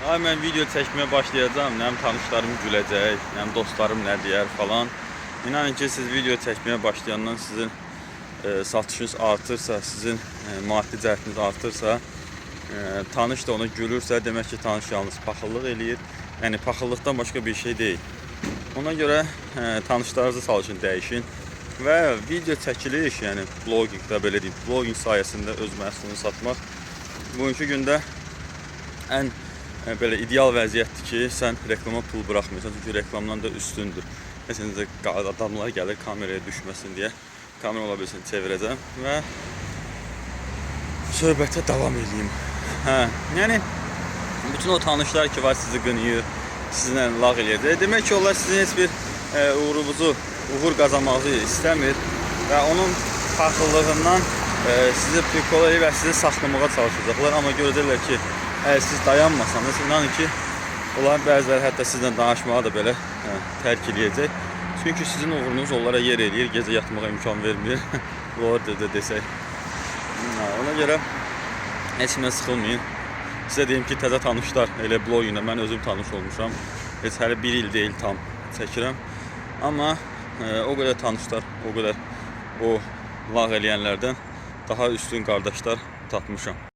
Ay mən video çəkməyə başlayacağım. Həm tanışlarım güləcək, həm dostlarım nə deyər falan. İnanın ki, siz video çəkməyə başlayandan sizin satışınız artırsa, sizin maddi cəhətiniz artırsa, tanış da ona gülürsə, demək ki, tanış yalnız paxıllıq eləyir. Yəni paxıllıqdan başqa bir şey deyil. Ona görə tanışlarınızı çalışın, dəyişin. Və video çəkiliş, yəni bloqinqdə belə deyim, bloqinq sayəsində öz məhsulunu satmaq bugünkü gündə ən belə ideal vəziyyətdir ki, sən reklama pul buraxmıyorsan, çünki reklamdan da üstündür. Məsələn, adamlar gəlir kameraya düşməsin deyə, kamera ola bilsin çevirəcəm və söhbətə davam edeyim. Yəni bütün o tanışlar ki var, sizi qınıyır, sizinlə lağ eləyəcək. Demək ki, onlar sizin heç bir uğur qazanmağı istəmir və onun paxıllığından sizi prikolayıb və sizi saxlamağa çalışacaqlar. Amma görəcəklər ki, əgər siz dayanmasanız, inanın ki, onların bəziləri hətta sizlə danışmağa da belə tərk eləyəcək. Çünki sizin uğurunuz onlara yer eləyir, gecə yatmağa imkan vermir. Doğru desək. Ona görə heç kimə sıxılmayın. Sizə deyim ki, təzə tanışlar, elə bloqinlə mən özüm tanış olmuşam. Heç hələ bir il deyil tam çəkirəm. Amma o qədər tanışlar, o qədər o lağ eləyənlərdən daha üstün qardaşlar tapmışam.